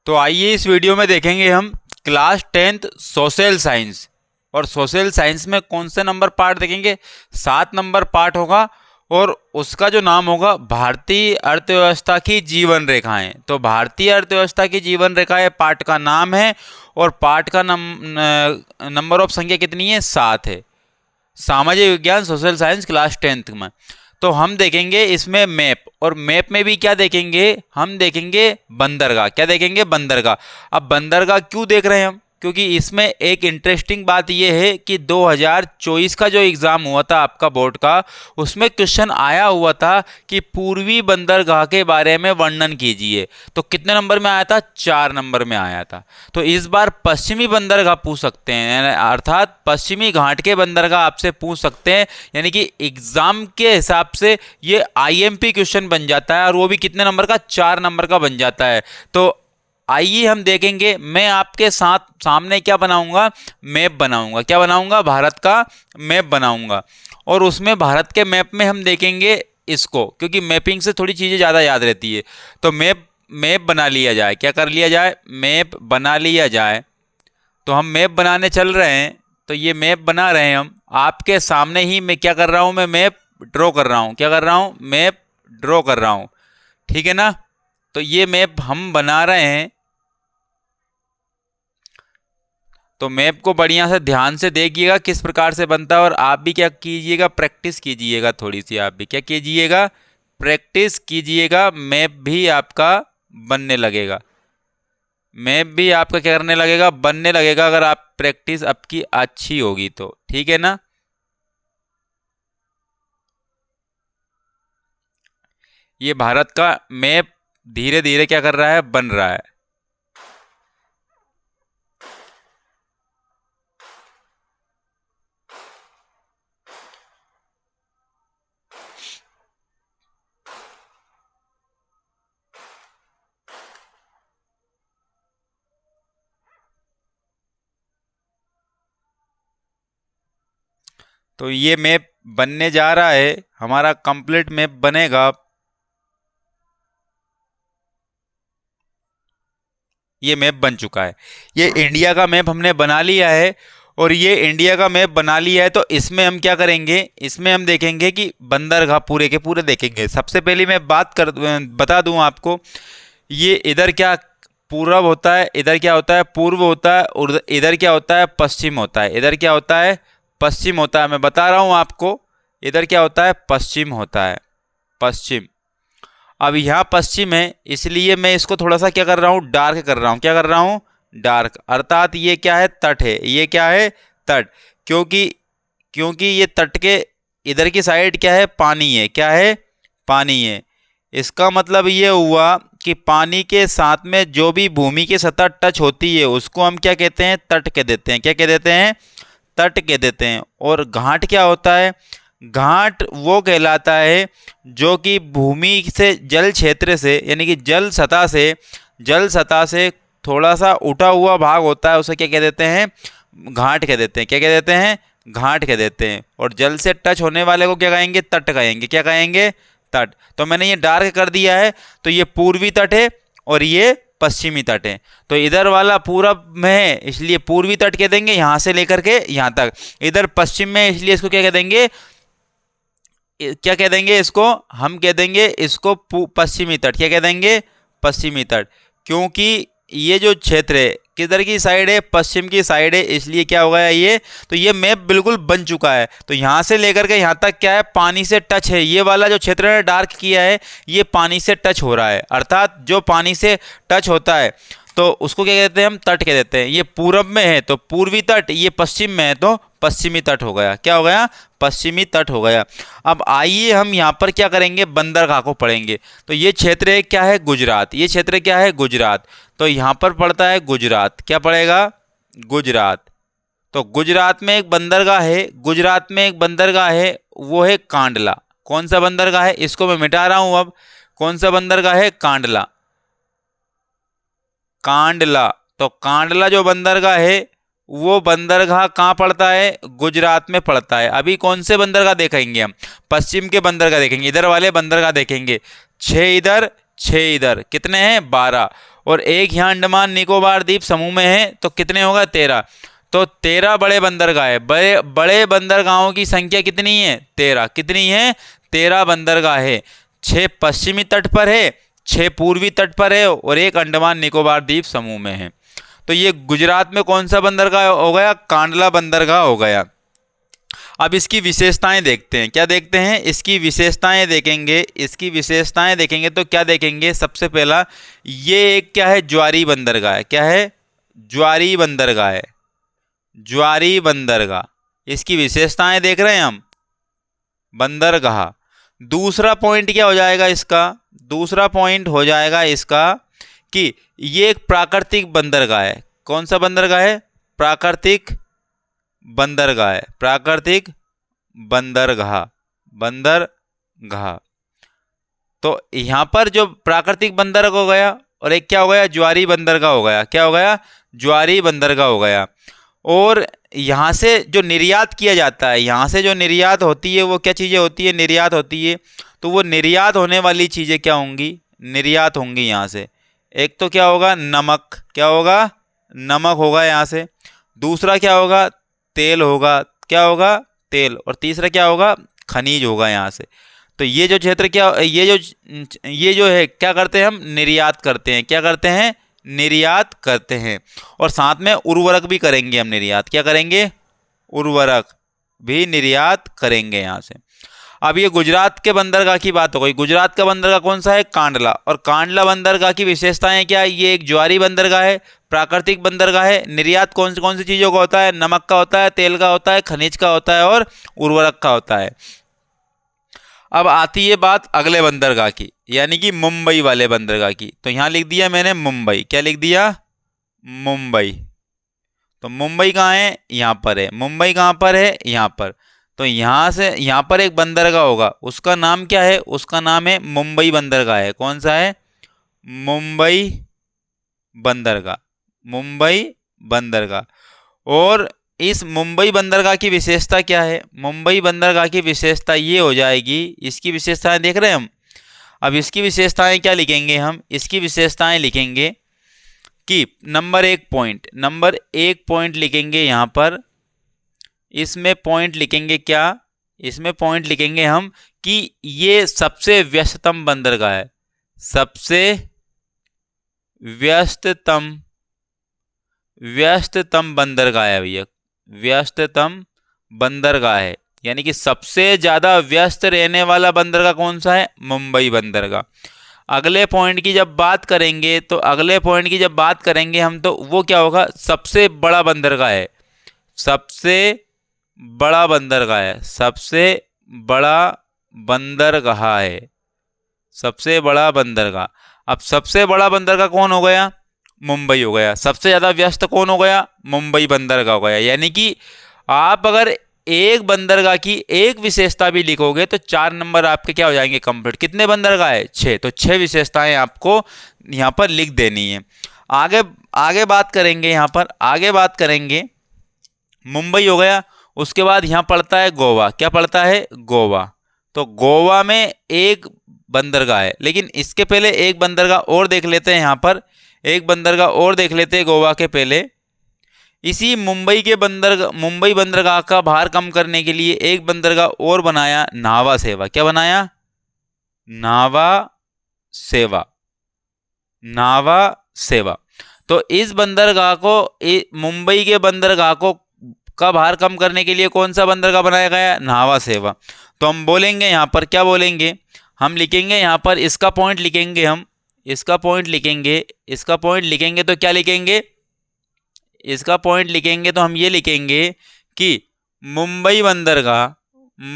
तो आइए इस वीडियो में देखेंगे हम क्लास 10th सोशल साइंस। और सोशल साइंस में कौन से नंबर पार्ट देखेंगे? 7 नंबर पार्ट होगा और उसका जो नाम होगा भारतीय अर्थव्यवस्था की जीवन रेखाएं। तो भारतीय अर्थव्यवस्था की जीवन रेखाएं पार्ट का नाम है और पार्ट का नंबर ऑफ संख्या कितनी है? 7 है। सामाजिक विज्ञान सोशल साइंस क्लास 10th में। तो हम देखेंगे इसमें मैप, और मैप में भी क्या देखेंगे? हम देखेंगे बंदरगाह। क्या देखेंगे? बंदरगाह। अब बंदरगाह क्यों देख रहे हैं हम? क्योंकि इसमें एक इंटरेस्टिंग बात यह है कि 2024 का जो एग्ज़ाम हुआ था आपका बोर्ड का, उसमें क्वेश्चन आया हुआ था कि पूर्वी बंदरगाह के बारे में वर्णन कीजिए। तो कितने नंबर में आया था? 4 नंबर में आया था। तो इस बार पश्चिमी बंदरगाह पूछ सकते हैं, अर्थात पश्चिमी घाट के बंदरगाह आपसे पूछ सकते हैं। यानी कि एग्ज़ाम के हिसाब से ये IMP क्वेश्चन बन जाता है, और वो भी कितने नंबर का? 4 नंबर का बन जाता है। तो आइए हम देखेंगे। मैं आपके साथ सामने क्या बनाऊंगा? मैप बनाऊंगा। क्या बनाऊंगा? भारत का मैप बनाऊंगा। और उसमें भारत के मैप में हम देखेंगे इसको, क्योंकि मैपिंग से थोड़ी चीज़ें ज़्यादा याद रहती है। तो मैप बना लिया जाए। क्या कर लिया जाए? मैप बना लिया जाए। तो हम मैप बनाने चल रहे हैं। तो ये मैप बना रहे हैं हम आपके सामने ही। मैं क्या कर रहा हूँ? मैं मैप ड्रॉ कर रहा हूँ। क्या कर रहा हूँ? मैप ड्रॉ कर रहा हूँ। ठीक है ना? तो ये मैप हम बना रहे हैं। तो मैप को बढ़िया से ध्यान से देखिएगा किस प्रकार से बनता है, और आप भी क्या कीजिएगा? प्रैक्टिस कीजिएगा थोड़ी सी। आप भी क्या कीजिएगा? प्रैक्टिस कीजिएगा। मैप भी आपका बनने लगेगा। मैप भी आपका क्या करने लगेगा? बनने लगेगा, अगर आप प्रैक्टिस आपकी अच्छी होगी तो। ठीक है ना? ये भारत का मैप धीरे धीरे क्या कर रहा है? बन रहा है। तो ये मैप बनने जा रहा है, हमारा कंप्लीट मैप बनेगा। ये मैप बन चुका है। ये इंडिया का मैप हमने बना लिया है। और ये इंडिया का मैप बना लिया है, तो इसमें हम क्या करेंगे? इसमें हम देखेंगे कि बंदरगाह पूरे के पूरे देखेंगे। सबसे पहले मैं बता दूं आपको, ये इधर क्या पूर्व होता है, इधर क्या होता है? पूर्व होता है, और इधर क्या होता है? पश्चिम होता है। इधर क्या होता है? पश्चिम होता है। मैं बता रहा हूं आपको, इधर क्या होता है? पश्चिम होता है। पश्चिम। अब यहाँ पश्चिम है, इसलिए मैं इसको थोड़ा सा क्या कर रहा हूँ? डार्क कर रहा हूँ। क्या कर रहा हूँ? डार्क। अर्थात ये क्या है? तट है। ये क्या है? तट। क्योंकि क्योंकि ये तट के इधर की साइड क्या है? पानी है। क्या है? पानी है। इसका मतलब ये हुआ कि पानी के साथ में जो भी भूमि की सतह टच होती है उसको हम क्या कहते हैं? तट कह देते हैं। क्या कह देते हैं? तट कह देते हैं। और घाट क्या होता है? घाट वो कहलाता है जो कि भूमि से जल क्षेत्र से, यानी कि जल सतह से थोड़ा सा उठा हुआ भाग होता है, उसे क्या कह देते हैं? घाट कह देते हैं। क्या कह देते हैं? घाट कह देते हैं। और जल से टच होने वाले को क्या कहेंगे? तट कहेंगे। क्या कहेंगे? तट। तो मैंने ये डार्क कर दिया है। तो ये पूर्वी तट है और ये पश्चिमी तट है। तो इधर वाला पूरब में है, इसलिए पूर्वी तट कह देंगे, यहां से लेकर के यहां तक। इधर पश्चिम में, इसलिए इसको क्या कह देंगे? क्या कह देंगे इसको? हम कह देंगे इसको पश्चिमी तट। क्या कह देंगे? पश्चिमी तट। क्योंकि ये जो क्षेत्र है किधर की साइड है? पश्चिम की साइड है, इसलिए क्या हो गया ये? तो ये मैप बिल्कुल बन चुका है। तो यहाँ से लेकर के यहाँ तक क्या है? पानी से टच है। ये वाला जो क्षेत्र है डार्क किया है, ये पानी से टच हो रहा है। अर्थात जो पानी से टच होता है तो उसको क्या कहते हैं? हम तट कह देते हैं। ये पूरब में है तो पूर्वी तट, ये पश्चिम में है तो पश्चिमी तट हो गया। क्या हो गया? पश्चिमी तट हो गया। अब आइए हम यहाँ पर क्या करेंगे? बंदरगाह को पढ़ेंगे। तो ये क्षेत्र है क्या है? गुजरात। ये क्षेत्र क्या है? गुजरात। तो यहाँ पर पड़ता है गुजरात। क्या पड़ेगा? गुजरात। तो गुजरात में एक बंदरगाह है। गुजरात में एक बंदरगाह है, वो है कांडला। कौन सा बंदरगाह है? इसको मैं मिटा रहा हूं अब। कौन सा बंदरगाह है? कांडला। कांडला। तो कांडला जो बंदरगाह है, वो बंदरगाह कहाँ पड़ता है? गुजरात में पड़ता है। अभी कौन से बंदरगाह देखेंगे हम? पश्चिम के बंदरगाह देखेंगे, इधर वाले बंदरगाह देखेंगे। 6 इधर 6 इधर, कितने हैं 12, और एक यहाँ अंडमान निकोबार द्वीप समूह में है तो कितने होगा 13। तो 13 बड़े बंदरगाह है। बड़े बड़े बंदरगाहों की संख्या कितनी है 13, कितनी है 13 बंदरगाह है। 6 पश्चिमी तट पर है, 6 पूर्वी तट पर है और एक अंडमान निकोबार द्वीप समूह में है। तो ये गुजरात में कौन सा बंदरगाह हो गया, कांडला बंदरगाह हो गया। अब इसकी विशेषताएं देखते हैं, क्या देखते हैं, इसकी विशेषताएं देखेंगे। इसकी विशेषताएं देखेंगे तो क्या देखेंगे, सबसे पहला ये एक क्या है, ज्वारी बंदरगाह है। क्या है, ज्वारी बंदरगाह है, ज्वारी बंदरगाह। इसकी विशेषताएं देख रहे हैं हम, बंदरगाह। दूसरा पॉइंट क्या हो जाएगा इसका, दूसरा पॉइंट हो जाएगा इसका कि ये एक प्राकृतिक बंदरगाह है। कौन सा बंदरगाह है, प्राकृतिक बंदरगाह है, प्राकृतिक बंदरगाह, बंदरगाह। तो यहां पर जो प्राकृतिक बंदरगाह हो गया और एक क्या हो गया, ज्वारी बंदरगाह हो गया। क्या हो गया, ज्वारी बंदरगाह हो गया। और यहाँ से जो निर्यात किया जाता है, यहाँ से जो निर्यात होती है वो क्या चीज़ें होती है, निर्यात होती है। तो वो निर्यात होने वाली चीज़ें क्या होंगी, निर्यात होंगी यहाँ से। एक तो क्या होगा, नमक, क्या होगा, नमक होगा यहाँ से। दूसरा क्या होगा, तेल होगा, क्या होगा, तेल। और तीसरा क्या होगा, खनिज होगा यहाँ से। तो ये जो क्षेत्र क्या, ये जो है क्या करते हैं हम, निर्यात करते हैं। क्या करते हैं, निर्यात करते हैं। और साथ में उर्वरक भी करेंगे हम निर्यात। क्या करेंगे, उर्वरक भी निर्यात करेंगे यहाँ से। अब ये गुजरात के बंदरगाह की बात हो गई। गुजरात का बंदरगाह कौन सा है, कांडला। और कांडला बंदरगाह की विशेषताएं क्या है, ये एक ज्वारी बंदरगाह है, प्राकृतिक बंदरगाह है। निर्यात कौन सी चीज़ों का होता है, नमक का होता है, तेल का होता है, खनिज का होता है और उर्वरक का होता है। अब आती है बात अगले बंदरगाह की, यानी कि मुंबई वाले बंदरगाह की। तो यहाँ लिख दिया मैंने मुंबई। क्या लिख दिया, मुंबई। तो मुंबई कहाँ है, यहाँ पर है। मुंबई कहाँ पर है, यहाँ पर। तो यहाँ से यहाँ पर एक बंदरगाह होगा, उसका नाम क्या है, उसका नाम है मुंबई बंदरगाह है। कौन सा है, मुंबई बंदरगाह, मुंबई बंदरगाह। और इस मुंबई बंदरगाह की विशेषता क्या है, मुंबई बंदरगाह की विशेषता ये हो जाएगी, इसकी विशेषताएं देख रहे हैं हम। अब इसकी विशेषताएं क्या लिखेंगे हम, इसकी विशेषताएं लिखेंगे कि नंबर 1 पॉइंट लिखेंगे यहाँ पर। इसमें पॉइंट लिखेंगे क्या, इसमें पॉइंट लिखेंगे हम कि ये सबसे व्यस्ततम बंदरगाह है, सबसे व्यस्ततम बंदरगाह है भैया, व्यस्ततम बंदरगाह है। यानी कि सबसे ज्यादा व्यस्त रहने वाला बंदरगाह कौन सा है, मुंबई बंदरगाह। अगले पॉइंट की जब बात करेंगे, तो अगले पॉइंट की जब बात करेंगे हम, तो वो क्या होगा, सबसे बड़ा बंदरगाह है, सबसे बड़ा बंदरगाह है, सबसे बड़ा बंदरगाह है, सबसे बड़ा बंदरगाह। अब सबसे बड़ा बंदरगाह कौन हो गया, मुंबई हो गया। सबसे ज्यादा व्यस्त कौन हो गया, मुंबई बंदरगाह हो गया। यानी कि आप अगर एक बंदरगाह की एक विशेषता भी लिखोगे तो 4 नंबर आपके क्या हो जाएंगे कंप्लीट। कितने बंदरगाह है, 6। तो 6 विशेषताएं आपको यहाँ पर लिख देनी है। आगे आगे बात करेंगे, यहाँ पर आगे बात करेंगे। मुंबई हो गया, उसके बाद यहाँ पड़ता है गोवा। क्या पड़ता है, गोवा। तो गोवा में एक बंदरगाह है, लेकिन इसके पहले एक बंदरगाह और देख लेते हैं। यहाँ पर एक बंदरगाह और देख लेते हैं गोवा के पहले। इसी मुंबई बंदरगाह का भार कम करने के लिए एक बंदरगाह और बनाया, नावा सेवा। क्या बनाया, नावा सेवा, नावा सेवा। तो इस बंदरगाह को, मुंबई के बंदरगाह को का भार कम करने के लिए कौन सा बंदरगाह बनाया गया, नावा सेवा। तो हम बोलेंगे यहाँ पर, क्या बोलेंगे, हम लिखेंगे यहाँ पर, इसका पॉइंट लिखेंगे हम, इसका पॉइंट लिखेंगे, इसका पॉइंट लिखेंगे। तो क्या लिखेंगे, इसका पॉइंट लिखेंगे तो हम ये लिखेंगे कि मुंबई बंदरगाह,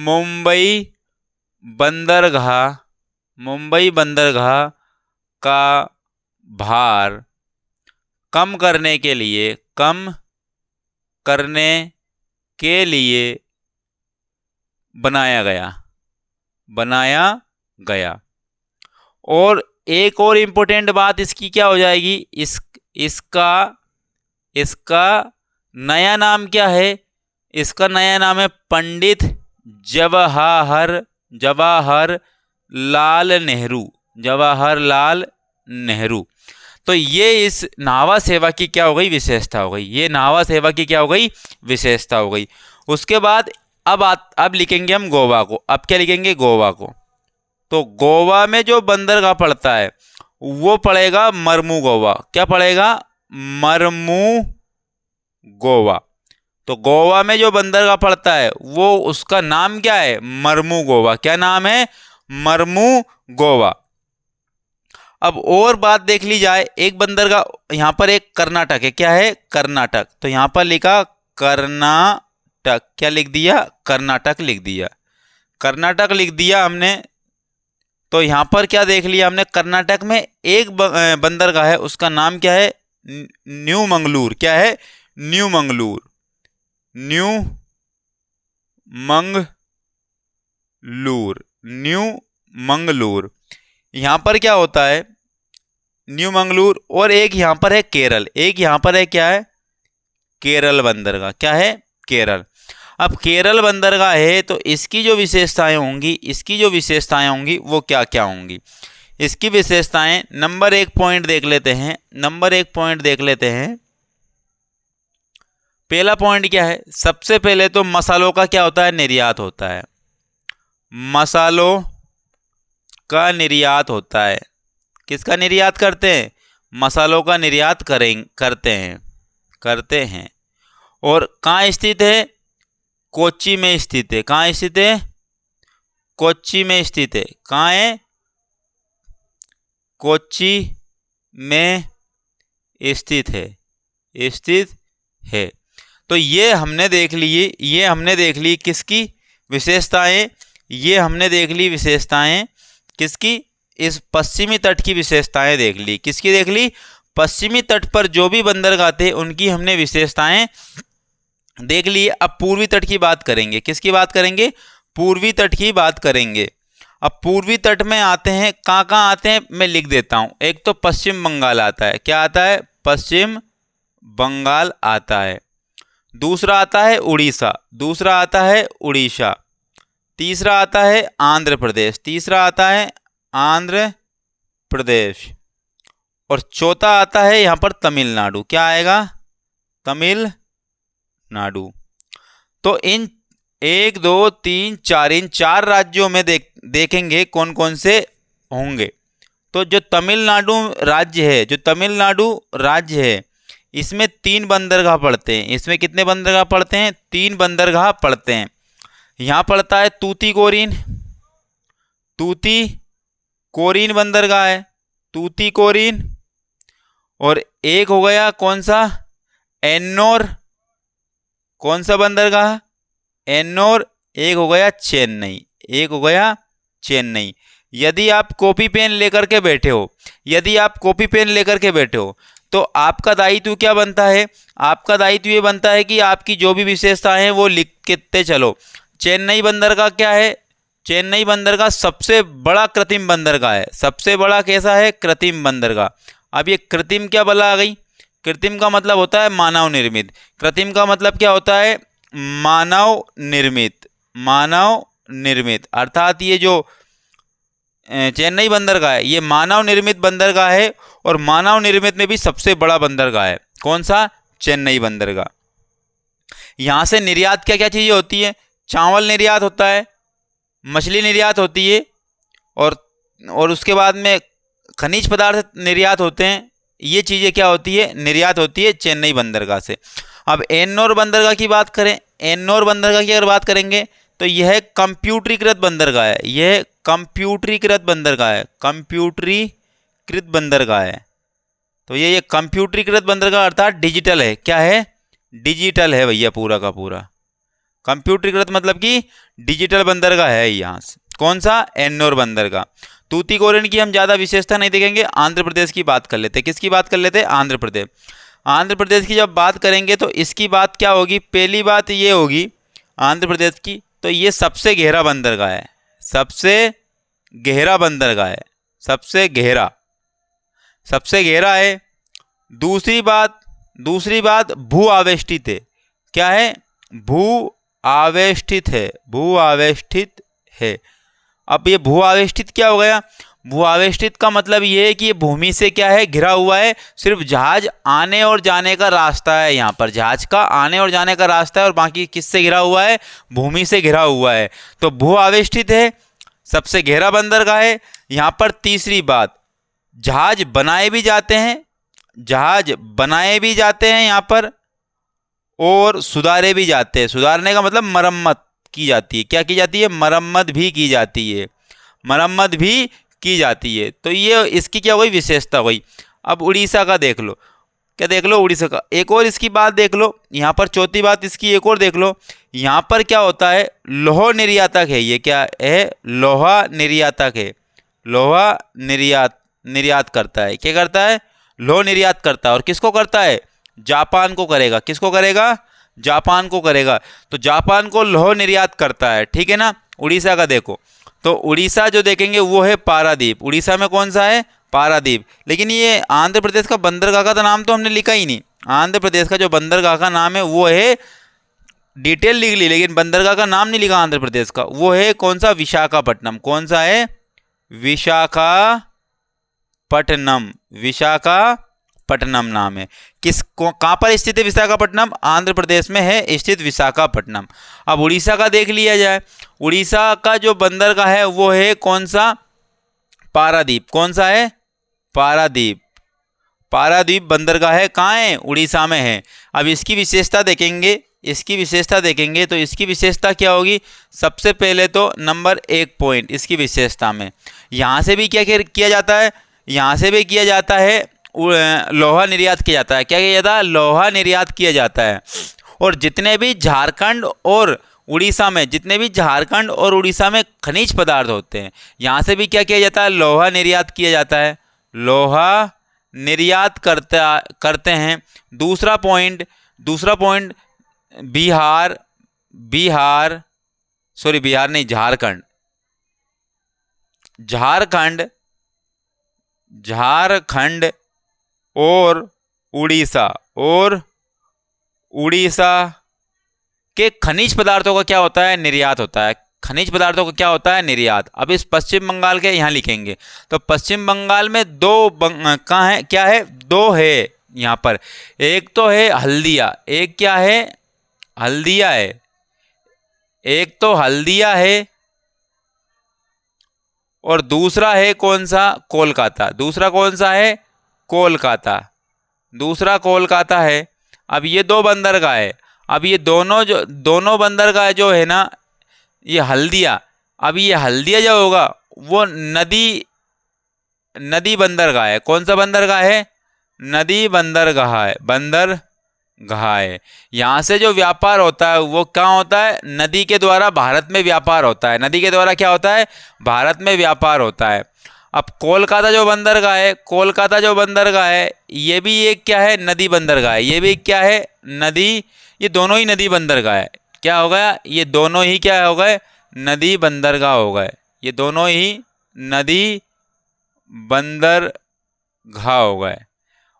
मुंबई बंदरगाह, मुंबई बंदरगाह का भार कम करने के लिए, कम करने के लिए बनाया गया, बनाया गया। और एक और इम्पोर्टेंट बात इसकी क्या हो जाएगी, इसका नया नाम क्या है, इसका नया नाम है पंडित जवाहर लाल नेहरू। जवाहरलाल नेहरू। तो ये इस नावा सेवा की क्या हो गई, विशेषता हो गई। ये नावा सेवा की क्या हो गई, विशेषता हो गई। उसके बाद अब लिखेंगे हम गोवा को। अब क्या लिखेंगे, गोवा को। तो गोवा में जो बंदरगाह पड़ता है वो पड़ेगा मरमू गोवा। क्या पड़ेगा, मरमू गोवा। तो गोवा में जो बंदरगाह पड़ता है वो उसका नाम क्या है, मरमू गोवा। क्या नाम है, मरमू गोवा। अब और बात देख ली जाए, एक बंदरगाह यहाँ पर एक कर्नाटक है। क्या है, कर्नाटक। तो यहाँ पर लिखा कर्नाटक। क्या लिख दिया, कर्नाटक लिख दिया। कर्नाटक लिख दिया हमने। तो यहाँ पर क्या देख लिया हमने, कर्नाटक में एक बंदरगाह है, उसका नाम क्या है, न्यू मंगलूर। क्या है, new Mangalore. New Mangalore, new Mangalore. यहाँ पर क्या होता है, न्यू मंगलूर। और एक यहाँ पर है केरल। एक यहाँ पर है, क्या है, केरल बंदरगाह। क्या है, केरल। अब केरल बंदरगाह है तो इसकी जो विशेषताएं होंगी, इसकी जो विशेषताएं होंगी वो क्या क्या होंगी। इसकी विशेषताएं नंबर 1 पॉइंट देख लेते हैं। नंबर 1 पॉइंट देख लेते हैं। पहला पॉइंट क्या है, सबसे पहले तो मसालों का क्या होता है, निर्यात होता है। मसालों का निर्यात होता है। किसका निर्यात करते हैं, मसालों का निर्यात करते हैं। और कहाँ स्थित है, कोच्चि में स्थित है। कहाँ स्थित है, कोच्चि में स्थित है। कहाँ है, कोच्चि में स्थित है। तो ये हमने देख ली किसकी विशेषताएं, ये हमने देख ली विशेषताएं किसकी, इस पश्चिमी तट की विशेषताएं देख ली। किसकी देख ली, पश्चिमी तट पर जो भी बंदरगाह थे उनकी हमने विशेषताएं देख ली। अब पूर्वी तट की बात करेंगे। किसकी बात करेंगे, पूर्वी तट की बात करेंगे। अब पूर्वी तट में आते हैं, कहाँ कहाँ आते हैं मैं लिख देता हूं। एक तो पश्चिम बंगाल आता है। क्या आता है, पश्चिम बंगाल आता है। दूसरा आता है उड़ीसा। दूसरा आता है उड़ीसा। तीसरा आता है आंध्र प्रदेश। तीसरा आता है आंध्र प्रदेश। और चौथा आता है यहां पर तमिलनाडु। क्या आएगा, तमिलनाडु। तो इन 1 2 3 4 इन 4 राज्यों में देखेंगे कौन कौन से होंगे। तो जो तमिलनाडु राज्य है, इसमें 3 बंदरगाह पड़ते हैं। इसमें कितने बंदरगाह पड़ते हैं, 3 बंदरगाह पड़ते हैं। यहां पड़ता है तूतीकोरिन बंदरगाह है, तूतीकोरिन। और एक हो गया कौन सा, एन्नोर। कौन सा बंदरगाह, एन्नोर। एक हो गया चेन्नई। यदि आप कॉपी पेन लेकर के बैठे हो, तो आपका दायित्व क्या बनता है, आपका दायित्व ये बनता है कि आपकी जो भी विशेषताएं हैं वो लिखते चलो। चेन्नई बंदरगाह क्या है, चेन्नई बंदरगाह सबसे बड़ा कृत्रिम बंदरगाह है। सबसे बड़ा कैसा है, कृत्रिम बंदरगाह। अब ये कृत्रिम क्या बला आ गई, कृत्रिम का मतलब होता है मानव निर्मित। कृत्रिम का मतलब क्या होता है, मानव निर्मित। अर्थात ये जो चेन्नई बंदरगाह है ये मानव निर्मित बंदरगाह है। और मानव निर्मित में भी सबसे बड़ा बंदरगाह है। कौन सा, चेन्नई बंदरगाह। यहां से निर्यात क्या क्या चीजें होती है, चावल निर्यात होता है, मछली निर्यात होती है, और उसके बाद में खनिज पदार्थ निर्यात होते हैं। ये चीजें क्या होती है, निर्यात होती है चेन्नई बंदरगाह से। अब एन्नोर बंदरगाह की बात करें, एन्नोर बंदरगाह की अगर बात करेंगे तो यह कंप्यूटरीकृत बंदरगाह है। यह कंप्यूटरीकृत बंदरगाह है। तो ये कंप्यूटरीकृत बंदरगाह अर्थात डिजिटल है। क्या है, डिजिटल है भैया, पूरा का पूरा कंप्यूटरीकृत मतलब कि डिजिटल बंदरगाह है यहाँ से। कौन सा, एन्नोर बंदरगाह। तूतीकोरिन की हम ज़्यादा विशेषता नहीं देखेंगे, आंध्र प्रदेश की बात कर लेते हैं। किसकी बात कर लेते हैं, आंध्र प्रदेश। आंध्र प्रदेश की जब बात करेंगे तो इसकी बात क्या होगी, पहली बात ये होगी आंध्र प्रदेश की, तो ये सबसे गहरा बंदरगाह है। सबसे गहरा बंदरगाह है, सबसे गहरा है। दूसरी बात भू आवेष्टित है। क्या है, भू आवेष्टित है। अब ये भू आवेष्टित क्या हो गया, भू आवेष्टित का मतलब ये है कि ये भूमि से क्या है, घिरा हुआ है, सिर्फ जहाज आने और जाने का रास्ता है, यहाँ पर जहाज का आने और जाने का रास्ता है, और बाकी किससे घिरा हुआ है, भूमि से घिरा हुआ है, तो भू आवेष्टित है, सबसे गहरा बंदरगाह है। यहाँ पर तीसरी बात, जहाज बनाए भी जाते हैं, जहाज बनाए भी जाते हैं यहाँ पर, और सुधारे भी जाते हैं। सुधारने का मतलब मरम्मत की जाती है, क्या की जाती है, मरम्मत भी की जाती है, मरम्मत भी की जाती है। तो ये इसकी क्या हुई, विशेषता हुई। अब उड़ीसा का देख लो, क्या देख लो, उड़ीसा का एक और इसकी बात देख लो, यहाँ पर चौथी बात इसकी एक और देख लो। यहाँ पर क्या होता है, लोहा निर्यातक है, ये क्या है, लोहा निर्यातक है, लोहा निर्यात करता है, क्या करता है, लोहा निर्यात करता है, और किसको करता है, जापान को करेगा, किसको करेगा, जापान को करेगा, तो जापान को लोहा निर्यात करता है, ठीक है ना। उड़ीसा का देखो, तो उड़ीसा जो देखेंगे वो है पारादीप, उड़ीसा में कौन सा है, पारादीप। लेकिन ये आंध्र प्रदेश का बंदरगाह का तो नाम तो हमने लिखा ही नहीं, आंध्र प्रदेश का जो बंदरगाह का नाम है वो है, डिटेल लिख ली, लेकिन बंदरगाह का नाम नहीं लिखा आंध्र प्रदेश का, वो है कौन सा, विशाखापट्टनम। कौन सा है, विशाखापट्टनम, विशाखापट्टनम नाम है। कहाँ पर स्थित है विशाखापट्टनम, आंध्र प्रदेश में है स्थित विशाखापट्टनम। अब उड़ीसा का देख लिया जाए, उड़ीसा का जो बंदरगाह है वो है कौन सा, पारादीप। कौन सा है, पारादीप, पारादीप बंदरगाह है, कहाँ है, उड़ीसा में है। अब इसकी विशेषता देखेंगे, इसकी विशेषता देखेंगे तो इसकी विशेषता क्या होगी, सबसे पहले तो नंबर 1 पॉइंट इसकी विशेषता में, यहाँ से भी क्या किया जाता है, यहाँ से भी किया जाता है, लोहा निर्यात किया जाता है, क्या किया जाता है, लोहा निर्यात किया जाता है। और जितने भी झारखंड और उड़ीसा में, जितने भी झारखंड और उड़ीसा में खनिज पदार्थ होते हैं, यहाँ से भी क्या किया जाता है, लोहा निर्यात किया जाता है, लोहा निर्यात करते हैं। दूसरा पॉइंट बिहार नहीं, झारखंड और उड़ीसा के खनिज पदार्थों का क्या होता है, निर्यात होता है, खनिज पदार्थों का क्या होता है, निर्यात। अब इस पश्चिम बंगाल के यहाँ लिखेंगे, तो पश्चिम बंगाल में कहाँ है, क्या है, 2 है यहाँ पर, एक तो है हल्दिया, एक क्या है, हल्दिया है, एक तो हल्दिया है, और दूसरा है कौन सा, कोलकाता। दूसरा कौन सा है, कोलकाता, दूसरा कोलकाता है। अब ये 2 बंदरगाह है, अब ये दोनों बंदरगाह जो है ना, ये हल्दिया, अब ये हल्दिया जो होगा वो नदी बंदरगाह है। कौन सा बंदरगाह है, नदी बंदरगाह है, यहाँ से जो व्यापार होता है वो क्या होता है, नदी के द्वारा भारत में व्यापार होता है, नदी के द्वारा क्या होता है, भारत में व्यापार होता है। अब कोलकाता जो बंदरगाह है, ये भी एक क्या है, नदी बंदरगाह है, ये भी क्या है, नदी, ये दोनों ही नदी बंदरगाह है, क्या हो गया, ये दोनों ही क्या हो गए, नदी बंदरगाह हो गए, ये दोनों ही नदी बंदरगाह हो गए।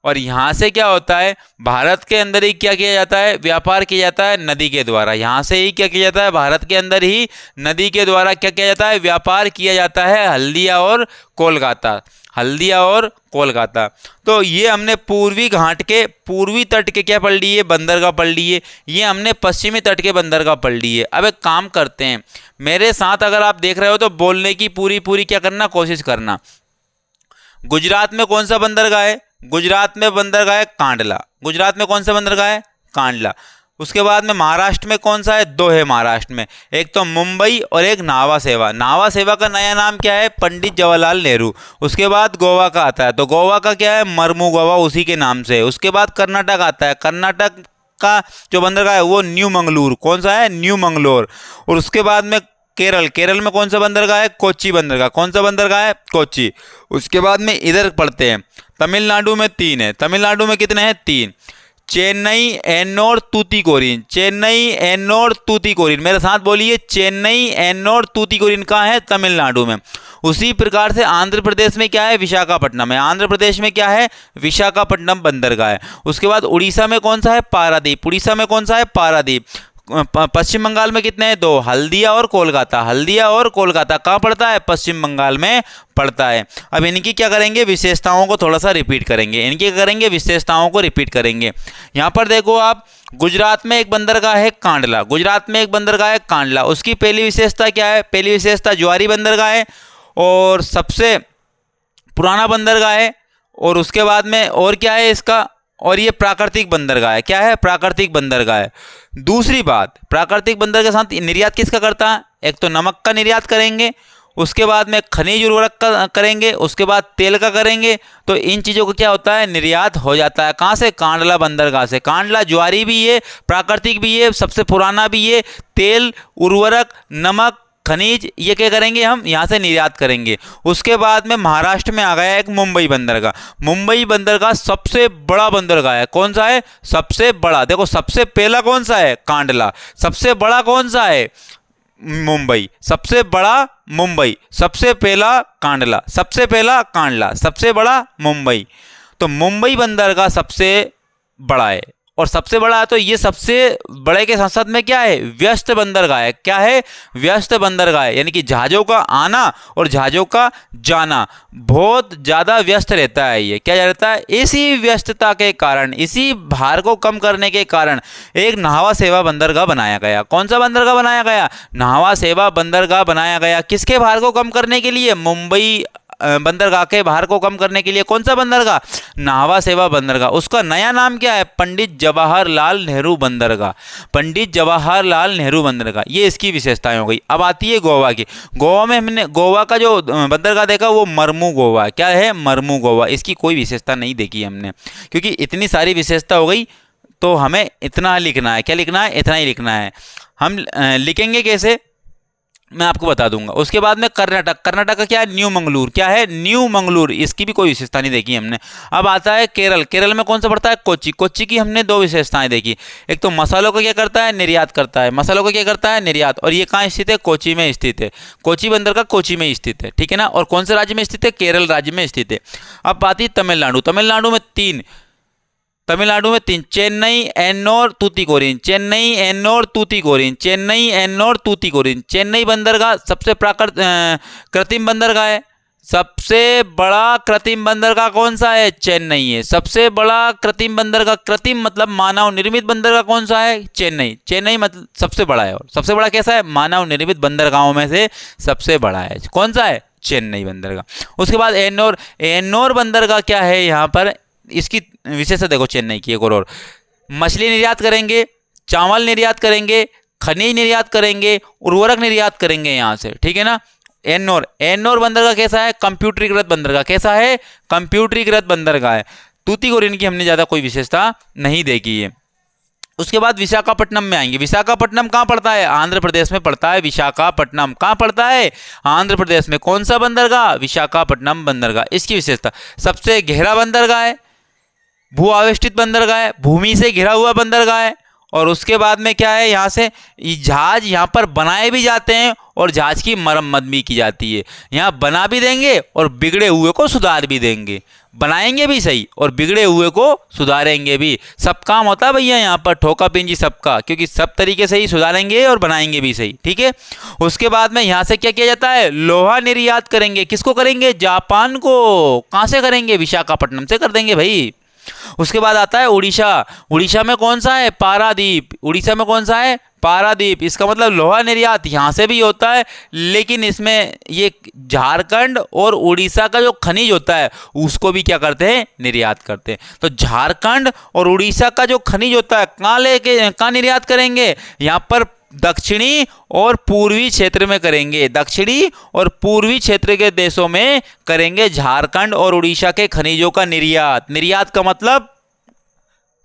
और यहाँ से क्या होता है, भारत के अंदर ही क्या किया जाता है, व्यापार किया जाता है नदी के द्वारा, यहाँ से ही क्या किया जाता है, भारत के अंदर ही नदी के द्वारा क्या किया जाता है, व्यापार किया जाता है, हल्दिया और कोलकाता। तो ये हमने पूर्वी घाट के पूर्वी तट के क्या पढ़ लिए, बंदरगाह पढ़ लिए, ये हमने पश्चिमी तट के बंदरगाह पढ़ लिए। अब एक काम करते हैं, मेरे साथ अगर आप देख रहे हो तो बोलने की पूरी क्या करना, कोशिश करना। गुजरात में कौन सा बंदरगाह है, गुजरात में बंदरगाह है कांडला, गुजरात में कौन सा बंदरगाह है, कांडला। उसके बाद में महाराष्ट्र में कौन सा है, 2 है महाराष्ट्र में, एक तो मुंबई और एक नावा सेवा। नावा सेवा का नया नाम क्या है, पंडित जवाहरलाल नेहरू। उसके बाद गोवा का आता है, तो गोवा का क्या है, मरमू गोवा, उसी के नाम से है। उसके बाद कर्नाटक आता है, कर्नाटक का जो बंदरगाह है वो न्यू मंगलूर, कौन सा है, न्यू मंगलोर। और उसके बाद में केरल में कौन सा बंदरगाह है, कोच्चि बंदरगाह, कौन सा बंदरगाह है, कोच्चि। उसके बाद में इधर पढ़ते हैं, तमिलनाडु में 3 है, तमिलनाडु में कितने हैं, 3, चेन्नई, एन्नोर, तूतीकोरिन, चेन्नई, एन्नोर, तूतीकोरिन, मेरे साथ बोलिए, चेन्नई, एन्नोर, तूतीकोरिन कहाँ है, तमिलनाडु में। उसी प्रकार से आंध्र प्रदेश में क्या है, विशाखापट्टनम है, आंध्र प्रदेश में क्या है, विशाखापट्टनम बंदरगाह है। उसके बाद उड़ीसा में कौन सा है, पारादीप, उड़ीसा में कौन सा है, पारादीप। पश्चिम बंगाल में कितने हैं? 2, हल्दिया और कोलकाता। हल्दिया और कोलकाता कहाँ पड़ता है? पश्चिम बंगाल में पड़ता है। अब इनकी क्या करेंगे? विशेषताओं को थोड़ा सा रिपीट करेंगे। इनकी क्या करेंगे? विशेषताओं को रिपीट करेंगे। यहाँ पर देखो आप, गुजरात में एक बंदरगाह है कांडला। गुजरात में एक बंदरगाह है कांडला। उसकी पहली विशेषता क्या है? पहली विशेषता ज्वारी बंदरगाह है और सबसे पुराना बंदरगाह है। और उसके बाद में और क्या है इसका? और ये प्राकृतिक बंदरगाह है। क्या है? प्राकृतिक बंदरगाह है। दूसरी बात, प्राकृतिक बंदरगाह के साथ निर्यात किसका करता है? एक तो नमक का निर्यात करेंगे, उसके बाद में खनिज उर्वरक का करेंगे, उसके बाद तेल का करेंगे। तो इन चीज़ों को क्या होता है? निर्यात हो जाता है। कहाँ से? कांडला बंदरगाह से। कांडला ज्वारी भी है, प्राकृतिक भी है, सबसे पुराना भी है। तेल, उर्वरक, नमक, खनिज, ये क्या करेंगे? हम यहाँ से निर्यात करेंगे। उसके बाद में महाराष्ट्र में आ गया एक मुंबई बंदरगाह। मुंबई बंदरगाह सबसे बड़ा बंदरगाह है। कौन सा है? सबसे बड़ा। देखो, सबसे पहला कौन सा है? कांडला। सबसे बड़ा कौन सा है? मुंबई। सबसे बड़ा मुंबई, सबसे पहला कांडला, सबसे पहला कांडला, सबसे बड़ा मुंबई। तो मुंबई बंदरगाह सबसे बड़ा है। और सबसे बड़ा है तो ये सबसे बड़े के साथ साथ में क्या है? व्यस्त बंदरगाह है। क्या है? व्यस्त बंदरगाह है। यानी कि जहाज़ों का आना और जहाज़ों का जाना बहुत ज़्यादा व्यस्त रहता है। ये क्या रहता है? इसी व्यस्तता के कारण, इसी भार को कम करने के कारण एक नाहवा सेवा बंदरगाह बनाया गया। कौन सा बंदरगाह बनाया गया? नाहवा सेवा बंदरगाह बनाया गया। किसके भार को कम करने के लिए? मुंबई बंदरगाह के भार को कम करने के लिए। कौन सा बंदरगाह? नाहवा सेवा बंदरगाह। उसका नया नाम क्या है? पंडित जवाहरलाल नेहरू बंदरगाह। पंडित जवाहरलाल नेहरू बंदरगाह, ये इसकी विशेषताएं हो गई। अब आती है गोवा की। गोवा में हमने गोवा का जो बंदरगाह देखा वो मरमू गोवा। क्या है? मरमू गोवा। इसकी कोई विशेषता नहीं देखी हमने, क्योंकि इतनी सारी विशेषता हो गई तो हमें इतना लिखना है। क्या लिखना है? इतना ही लिखना है। हम लिखेंगे कैसे, मैं आपको बता दूंगा। उसके बाद में कर्नाटक। कर्नाटक का क्या है? न्यू मंगलूर। क्या है? न्यू मंगलूर। इसकी भी कोई विशेषता नहीं देखी हमने। अब आता है केरल। केरल में कौन सा पड़ता है? कोच्चि। कोच्चि की हमने 2 विशेषताएं देखी। एक तो मसालों का क्या करता है? निर्यात करता है। मसालों का क्या करता है? निर्यात। और ये कहाँ स्थित है? कोच्चि में स्थित है। कोच्चि बंदरगाह कोच्चि में स्थित है। ठीक है ना। और कौन से राज्य में स्थित है? केरल राज्य में स्थित है। अब आती है तमिलनाडु। तमिलनाडु में 3, तमिलनाडु में 3, चेन्नई, एन्नोर, तूतीकोरिन। चेन्नई, एन्नोर, तूतीकोरिन। चेन्नई, एन्नोर, तूतीकोरिन। चेन्नई बंदरगाह सबसे कृत्रिम बंदरगाह है। सबसे बड़ा कृत्रिम बंदरगाह कौन सा है? चेन्नई है। सबसे बड़ा कृत्रिम बंदरगाह, कृत्रिम मतलब मानव निर्मित बंदरगाह कौन सा है? चेन्नई। चेन्नई मतलब सबसे बड़ा है। और सबसे बड़ा कैसा है? मानव निर्मित बंदरगाहों में से सबसे बड़ा है। कौन सा है? चेन्नई बंदरगाह। उसके बाद एन्नोर। एन्नोर बंदरगाह क्या है? यहाँ पर इसकी विशेषता देखो चेन्नई की एक और मछली निर्यात करेंगे, चावल निर्यात करेंगे, खनिज निर्यात करेंगे, उर्वरक निर्यात करेंगे यहाँ से। ठीक है ना। एन्नोर। एन्नोर बंदरगाह कैसा है? कंप्यूटरीकृत बंदरगाह। कैसा है? कंप्यूटरीकृत बंदरगाह है। तूतीकोरिन की हमने ज़्यादा कोई विशेषता नहीं देखी है। उसके बाद विशाखापट्टनम में आएंगे। विशाखापट्टनम कहाँ पड़ता है? आंध्र प्रदेश में पड़ता है। विशाखापट्टनम कहाँ पड़ता है? आंध्र प्रदेश में। कौन सा बंदरगाह? विशाखापट्टनम बंदरगाह। इसकी विशेषता, सबसे गहरा बंदरगाह है, भू आवेष्टित बंदरगाह है, भूमि से घिरा हुआ बंदरगाह है। और उसके बाद में क्या है? यहाँ से जहाज यहाँ पर बनाए भी जाते हैं और जहाज की मरम्मत भी की जाती है। यहाँ बना भी देंगे और बिगड़े हुए को सुधार भी देंगे। बनाएंगे भी सही और बिगड़े हुए को सुधारेंगे भी। सब काम होता है भैया यहाँ पर, ठोका पिंजी सबका, क्योंकि सब तरीके से ही सुधारेंगे और बनाएंगे भी सही। ठीक है। उसके बाद में यहाँ से क्या किया जाता है? लोहा निर्यात करेंगे। किसको करेंगे? जापान को। कहाँ से करेंगे? विशाखापट्टनम से कर देंगे भाई। उसके बाद आता है उड़ीसा। उड़ीसा में कौन सा है? पारादीप। उड़ीसा में कौन सा है? पारादीप। इसका मतलब लोहा निर्यात यहाँ से भी होता है, लेकिन इसमें ये झारखंड और उड़ीसा का जो खनिज होता है उसको भी क्या करते हैं? निर्यात करते हैं। तो झारखंड और उड़ीसा का जो खनिज होता है कहाँ निर्यात करेंगे? यहाँ पर दक्षिणी और पूर्वी क्षेत्र में करेंगे। दक्षिणी और पूर्वी क्षेत्र के देशों में करेंगे झारखंड और उड़ीसा के खनिजों का निर्यात। निर्यात का मतलब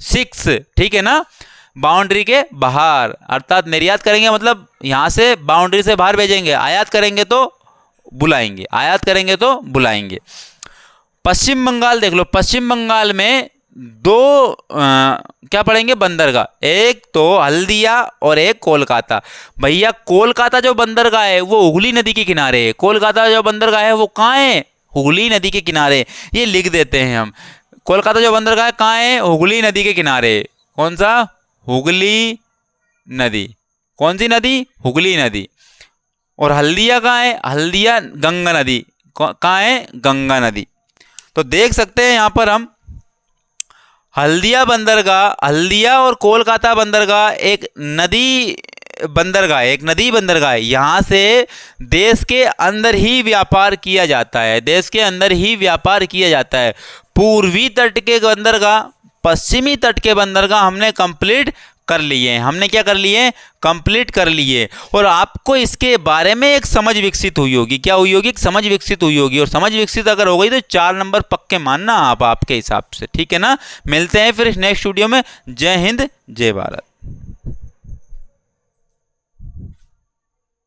6, ठीक है ना, बाउंड्री के बाहर। अर्थात निर्यात करेंगे मतलब यहां से बाउंड्री से बाहर भेजेंगे। आयात करेंगे तो बुलाएंगे, आयात करेंगे तो बुलाएंगे। पश्चिम बंगाल देख लो। पश्चिम बंगाल में 2 क्या पढ़ेंगे? बंदरगाह। एक तो हल्दिया और एक कोलकाता। भैया कोलकाता जो बंदरगाह है वो हुगली नदी के किनारे है। कोलकाता जो बंदरगाह है वो कहाँ है? हुगली नदी के किनारे। ये लिख देते हैं हम। कोलकाता जो बंदरगाह कहाँ है? हुगली नदी के किनारे। कौन सा? हुगली नदी। कौन सी नदी? हुगली नदी। और हल्दिया कहाँ है? हल्दिया गंगा नदी। कहाँ है? गंगा नदी। तो देख सकते हैं यहाँ पर हम हल्दिया बंदरगाह, हल्दिया और कोलकाता बंदरगाह एक नदी बंदरगाह है, एक नदी बंदरगाह है। यहाँ से देश के अंदर ही व्यापार किया जाता है, देश के अंदर ही व्यापार किया जाता है। पूर्वी तट के बंदरगाह, पश्चिमी तट के बंदरगाह हमने कंप्लीट कर लिए हैं। हमने क्या कर लिए? कंप्लीट कर लिए। और आपको इसके बारे में एक समझ विकसित हुई होगी। क्या हुई होगी? एक समझ विकसित हुई होगी। और समझ विकसित अगर हो गई तो 4 नंबर पक्के मानना आप, आपके हिसाब से, ठीक है ना। मिलते हैं फिर नेक्स्ट वीडियो में। जय हिंद, जय भारत।